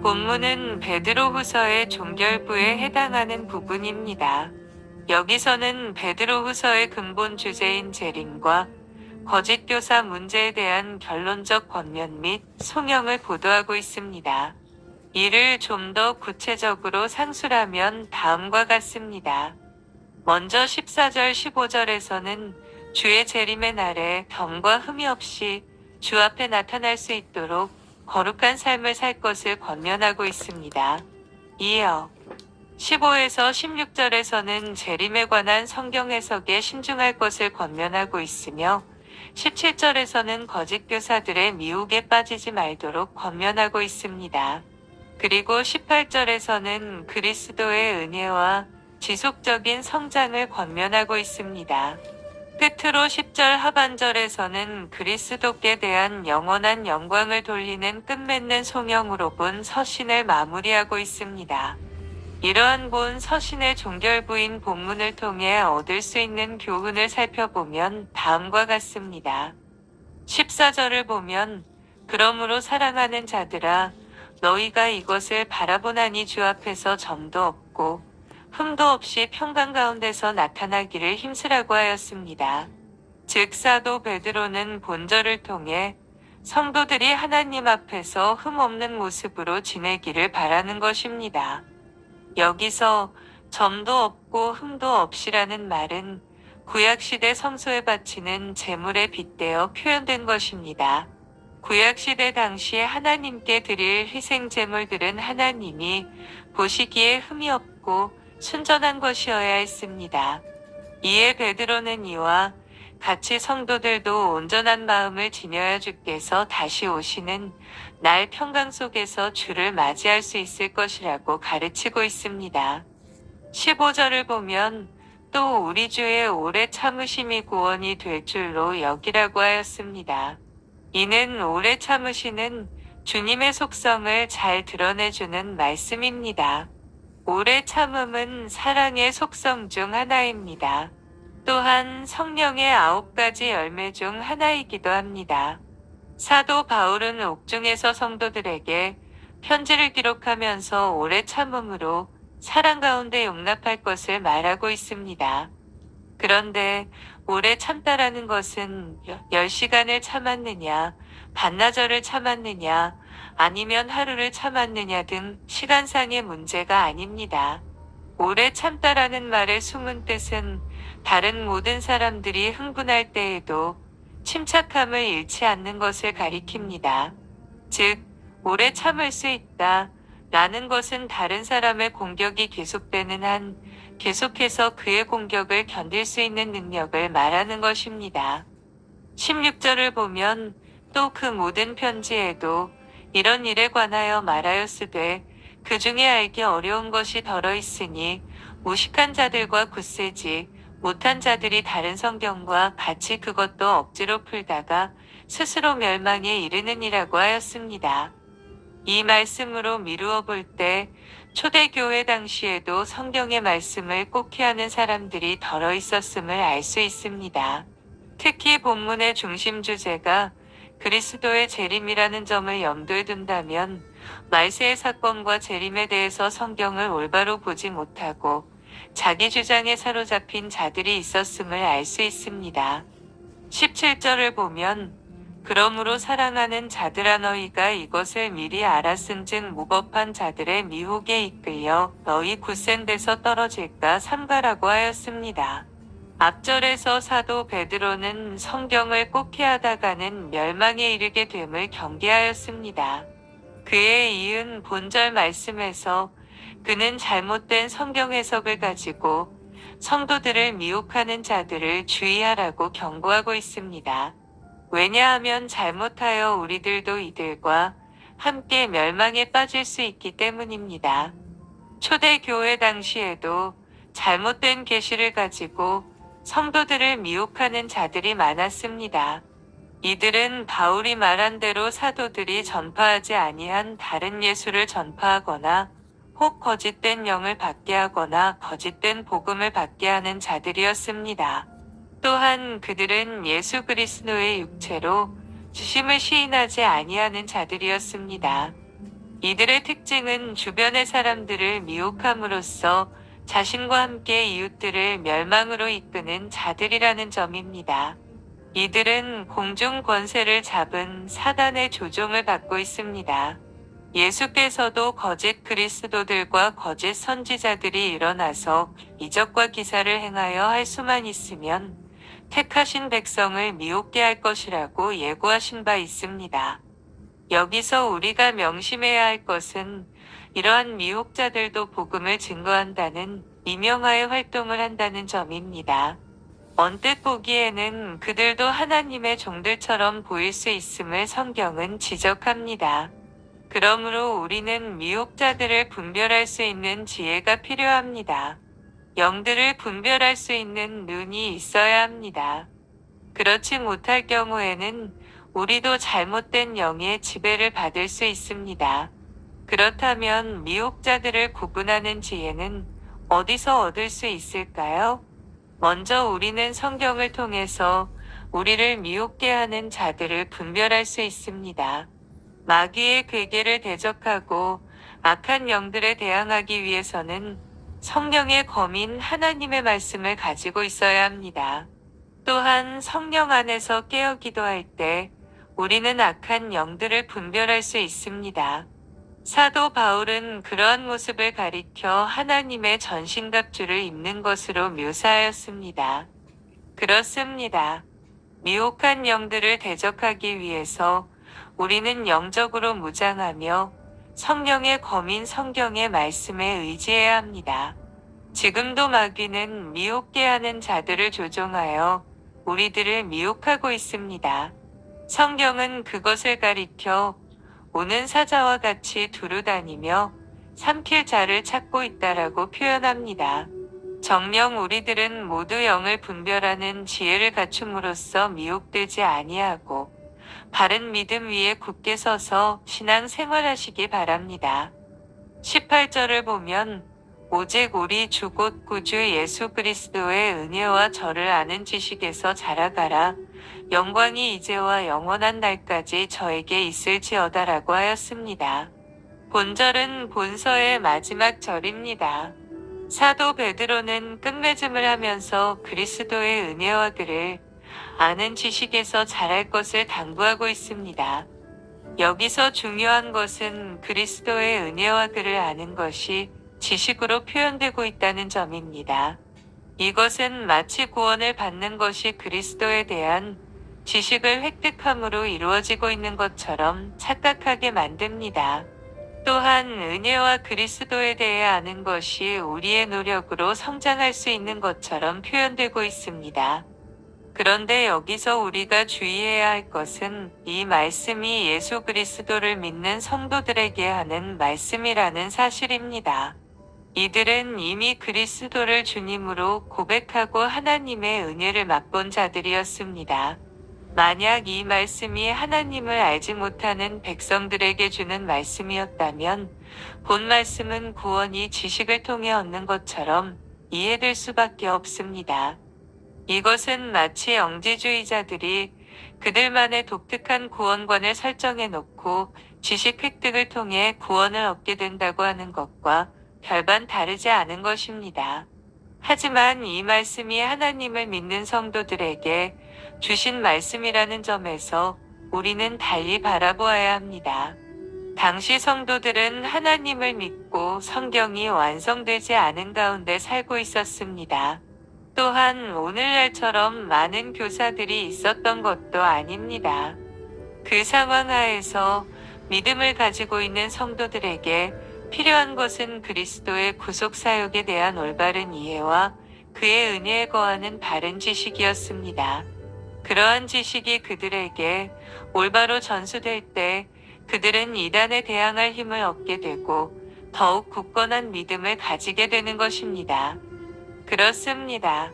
본문은 베드로후서의 종결부에 해당하는 부분입니다. 여기서는 베드로후서의 근본 주제인 재림과 거짓 교사 문제에 대한 결론적 권면 및 송영을 보도하고 있습니다. 이를 좀 더 구체적으로 상술하면 다음과 같습니다. 먼저 14절 15절에서는 주의 재림의 날에 병과 흠이 없이 주 앞에 나타날 수 있도록 거룩한 삶을 살 것을 권면하고 있습니다. 이어 15에서 16절에서는 재림에 관한 성경 해석에 신중할 것을 권면하고 있으며 17절에서는 거짓 교사들의 미혹에 빠지지 말도록 권면하고 있습니다. 그리고 18절에서는 그리스도의 은혜와 지속적인 성장을 권면하고 있습니다. 끝으로 10절 하반절에서는 그리스도께 대한 영원한 영광을 돌리는 끝맺는 송영으로 본 서신을 마무리하고 있습니다. 이러한 본 서신의 종결부인 본문을 통해 얻을 수 있는 교훈을 살펴보면 다음과 같습니다. 14절을 보면 그러므로 사랑하는 자들아 너희가 이것을 바라보나니 주 앞에서 점도 없고 흠도 없이 평강 가운데서 나타나기를 힘쓰라고 하였습니다. 즉 사도 베드로는 본절을 통해 성도들이 하나님 앞에서 흠 없는 모습으로 지내기를 바라는 것입니다. 여기서 점도 없고 흠도 없이라는 말은 구약시대 성소에 바치는 제물에 빗대어 표현된 것입니다. 구약시대 당시에 하나님께 드릴 희생제물들은 하나님이 보시기에 흠이 없고 순전한 것이어야 했습니다. 이에 베드로는 이와 같이 성도들도 온전한 마음을 지녀야 주께서 다시 오시는 날 평강 속에서 주를 맞이할 수 있을 것이라고 가르치고 있습니다. 15절을 보면 또 우리 주의 오래 참으심이 구원이 될 줄로 여기라고 하였습니다. 이는 오래 참으시는 주님의 속성을 잘 드러내주는 말씀입니다. 오래 참음은 사랑의 속성 중 하나입니다. 또한 성령의 9가지 열매 중 하나이기도 합니다. 사도 바울은 옥중에서 성도들에게 편지를 기록하면서 오래 참음으로 사랑 가운데 용납할 것을 말하고 있습니다. 그런데 오래 참다라는 것은 10시간을 참았느냐, 반나절을 참았느냐, 아니면 하루를 참았느냐 등 시간상의 문제가 아닙니다. 오래 참다라는 말의 숨은 뜻은 다른 모든 사람들이 흥분할 때에도 침착함을 잃지 않는 것을 가리킵니다. 즉, 오래 참을 수 있다 라는 것은 다른 사람의 공격이 계속되는 한 계속해서 그의 공격을 견딜 수 있는 능력을 말하는 것입니다. 16절을 보면 또 그 모든 편지에도 이런 일에 관하여 말하였으되 그 중에 알기 어려운 것이 덜어 있으니 무식한 자들과 굳세지 못한 자들이 다른 성경과 같이 그것도 억지로 풀다가 스스로 멸망에 이르느니라고 하였습니다. 이 말씀으로 미루어 볼 때 초대교회 당시에도 성경의 말씀을 꼭 해하는 사람들이 덜어 있었음을 알 수 있습니다. 특히 본문의 중심 주제가 그리스도의 재림이라는 점을 염두에 둔다면 말세의 사건과 재림에 대해서 성경을 올바로 보지 못하고 자기 주장에 사로잡힌 자들이 있었음을 알 수 있습니다. 17절을 보면 그러므로 사랑하는 자들아 너희가 이것을 미리 알았은즉 무법한 자들의 미혹에 이끌려 너희 굳센 데서 떨어질까 삼가라고 하였습니다. 앞절에서 사도 베드로는 성경을 꼭 해하다가는 멸망에 이르게 됨을 경계하였습니다. 그에 이은 본절 말씀에서 그는 잘못된 성경 해석을 가지고 성도들을 미혹하는 자들을 주의하라고 경고하고 있습니다. 왜냐하면 잘못하여 우리들도 이들과 함께 멸망에 빠질 수 있기 때문입니다. 초대교회 당시에도 잘못된 계시를 가지고 성도들을 미혹하는 자들이 많았습니다. 이들은 바울이 말한 대로 사도들이 전파하지 아니한 다른 예수를 전파하거나 혹 거짓된 영을 받게 하거나 거짓된 복음을 받게 하는 자들이었습니다. 또한 그들은 예수 그리스도의 육체로 주심을 시인하지 아니하는 자들이었습니다. 이들의 특징은 주변의 사람들을 미혹함으로써 자신과 함께 이웃들을 멸망으로 이끄는 자들이라는 점입니다. 이들은 공중 권세를 잡은 사단의 조종을 받고 있습니다. 예수께서도 거짓 그리스도들과 거짓 선지자들이 일어나서 이적과 기사를 행하여 할 수만 있으면 택하신 백성을 미혹게 할 것이라고 예고하신 바 있습니다. 여기서 우리가 명심해야 할 것은 이러한 미혹자들도 복음을 증거한다는 미명하의 활동을 한다는 점입니다. 언뜻 보기에는 그들도 하나님의 종들처럼 보일 수 있음을 성경은 지적합니다. 그러므로 우리는 미혹자들을 분별할 수 있는 지혜가 필요합니다. 영들을 분별할 수 있는 눈이 있어야 합니다. 그렇지 못할 경우에는 우리도 잘못된 영의 지배를 받을 수 있습니다. 그렇다면 미혹자들을 구분하는 지혜는 어디서 얻을 수 있을까요? 먼저 우리는 성경을 통해서 우리를 미혹게 하는 자들을 분별할 수 있습니다. 마귀의 괴계를 대적하고 악한 영들에 대항하기 위해서는 성령의 검인 하나님의 말씀을 가지고 있어야 합니다. 또한 성령 안에서 깨어 기도할 때 우리는 악한 영들을 분별할 수 있습니다. 사도 바울은 그러한 모습을 가리켜 하나님의 전신갑주를 입는 것으로 묘사하였습니다. 그렇습니다. 미혹한 영들을 대적하기 위해서 우리는 영적으로 무장하며 성령의 검인 성경의 말씀에 의지해야 합니다. 지금도 마귀는 미혹게 하는 자들을 조종하여 우리들을 미혹하고 있습니다. 성경은 그것을 가리켜 오는 사자와 같이 두루다니며 삼킬 자를 찾고 있다라고 표현합니다. 정녕 우리들은 모두 영을 분별하는 지혜를 갖춤으로써 미혹되지 아니하고 바른 믿음 위에 굳게 서서 신앙 생활하시기 바랍니다. 18절을 보면 오직 우리 주 곧 구주 예수 그리스도의 은혜와 저를 아는 지식에서 자라가라. 영광이 이제와 영원한 날까지 저에게 있을지어다라고 하였습니다. 본절은 본서의 마지막 절입니다. 사도 베드로는 끝맺음을 하면서 그리스도의 은혜와 그를 아는 지식에서 자랄 것을 당부하고 있습니다. 여기서 중요한 것은 그리스도의 은혜와 그를 아는 것이 지식으로 표현되고 있다는 점입니다. 이것은 마치 구원을 받는 것이 그리스도에 대한 지식을 획득함으로 이루어지고 있는 것처럼 착각하게 만듭니다. 또한 은혜와 그리스도에 대해 아는 것이 우리의 노력으로 성장할 수 있는 것처럼 표현되고 있습니다. 그런데 여기서 우리가 주의해야 할 것은 이 말씀이 예수 그리스도를 믿는 성도들에게 하는 말씀이라는 사실입니다. 이들은 이미 그리스도를 주님으로 고백하고 하나님의 은혜를 맛본 자들이었습니다. 만약 이 말씀이 하나님을 알지 못하는 백성들에게 주는 말씀이었다면 본 말씀은 구원이 지식을 통해 얻는 것처럼 이해될 수밖에 없습니다. 이것은 마치 영지주의자들이 그들만의 독특한 구원관을 설정해 놓고 지식 획득을 통해 구원을 얻게 된다고 하는 것과 별반 다르지 않은 것입니다. 하지만 이 말씀이 하나님을 믿는 성도들에게 주신 말씀이라는 점에서 우리는 달리 바라보아야 합니다. 당시 성도들은 하나님을 믿고 성경이 완성되지 않은 가운데 살고 있었습니다. 또한 오늘날처럼 많은 교사들이 있었던 것도 아닙니다. 그 상황 하에서 믿음을 가지고 있는 성도들에게 필요한 것은 그리스도의 구속 사역에 대한 올바른 이해와 그의 은혜에 거하는 바른 지식이었습니다. 그러한 지식이 그들에게 올바로 전수될 때 그들은 이단에 대항할 힘을 얻게 되고 더욱 굳건한 믿음을 가지게 되는 것입니다. 그렇습니다.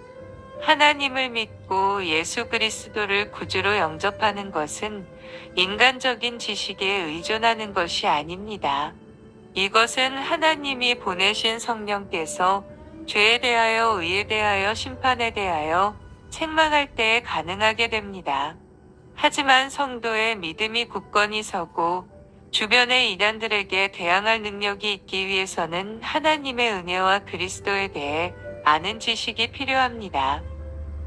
하나님을 믿고 예수 그리스도를 구주로 영접하는 것은 인간적인 지식에 의존하는 것이 아닙니다. 이것은 하나님이 보내신 성령께서 죄에 대하여 의에 대하여 심판에 대하여 책망할 때에 가능하게 됩니다. 하지만 성도의 믿음이 굳건히 서고 주변의 이단들에게 대항할 능력이 있기 위해서는 하나님의 은혜와 그리스도에 대해 아는 지식이 필요합니다.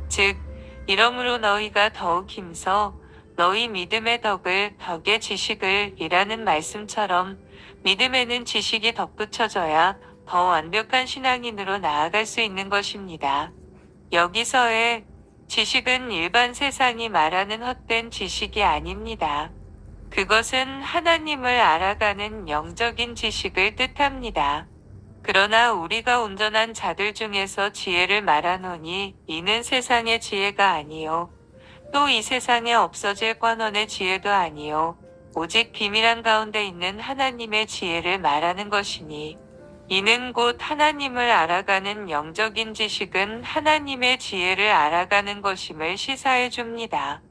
즉, 이러므로 너희가 더욱 힘써 너희 믿음의 덕의 지식을 이라는 말씀처럼 믿음에는 지식이 덧붙여져야 더 완벽한 신앙인으로 나아갈 수 있는 것입니다. 여기서의 지식은 일반 세상이 말하는 헛된 지식이 아닙니다. 그것은 하나님을 알아가는 영적인 지식을 뜻합니다. 그러나 우리가 온전한 자들 중에서 지혜를 말하노니 이는 세상의 지혜가 아니요 또 이 세상에 없어질 권원의 지혜도 아니요 오직 비밀한 가운데 있는 하나님의 지혜를 말하는 것이니 이는 곧 하나님을 알아가는 영적인 지식은 하나님의 지혜를 알아가는 것임을 시사해 줍니다.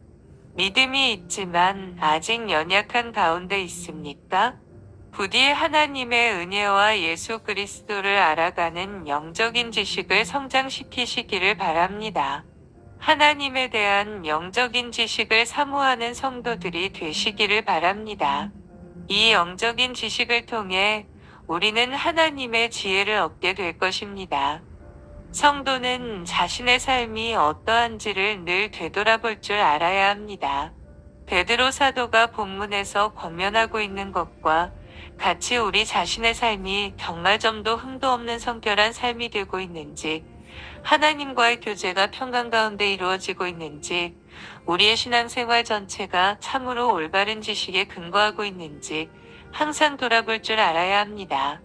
믿음이 있지만 아직 연약한 가운데 있습니까? 부디 하나님의 은혜와 예수 그리스도를 알아가는 영적인 지식을 성장시키시기를 바랍니다. 하나님에 대한 영적인 지식을 사모하는 성도들이 되시기를 바랍니다. 이 영적인 지식을 통해 우리는 하나님의 지혜를 얻게 될 것입니다. 성도는 자신의 삶이 어떠한지를 늘 되돌아볼 줄 알아야 합니다. 베드로 사도가 본문에서 권면하고 있는 것과 같이 우리 자신의 삶이 경말점도 흠도 없는 성결한 삶이 되고 있는지, 하나님과의 교제가 평강 가운데 이루어지고 있는지, 우리의 신앙생활 전체가 참으로 올바른 지식에 근거하고 있는지 항상 돌아볼 줄 알아야 합니다.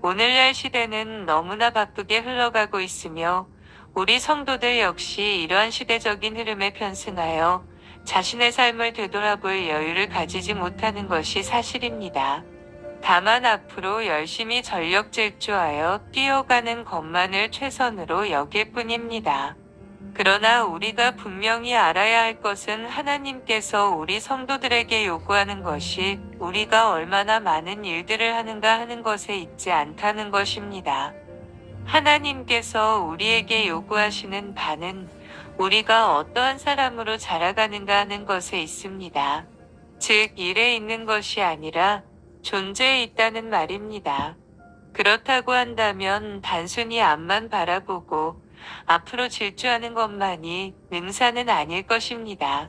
오늘날 시대는 너무나 바쁘게 흘러가고 있으며 우리 성도들 역시 이러한 시대적인 흐름에 편승하여 자신의 삶을 되돌아볼 여유를 가지지 못하는 것이 사실입니다. 다만 앞으로 열심히 전력 질주하여 뛰어가는 것만을 최선으로 여길 뿐입니다. 그러나 우리가 분명히 알아야 할 것은 하나님께서 우리 성도들에게 요구하는 것이 우리가 얼마나 많은 일들을 하는가 하는 것에 있지 않다는 것입니다. 하나님께서 우리에게 요구하시는 바는 우리가 어떠한 사람으로 자라가는가 하는 것에 있습니다. 즉, 일에 있는 것이 아니라 존재에 있다는 말입니다. 그렇다고 한다면 단순히 앞만 바라보고 앞으로 질주하는 것만이 능사는 아닐 것입니다.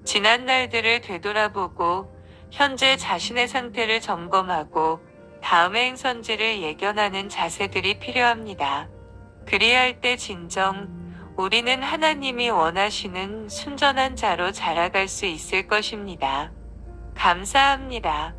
지난 날들을 되돌아보고 현재 자신의 상태를 점검하고 다음의 행선지를 예견하는 자세들이 필요합니다. 그리할 때 진정 우리는 하나님이 원하시는 순전한 자로 자라갈 수 있을 것입니다. 감사합니다.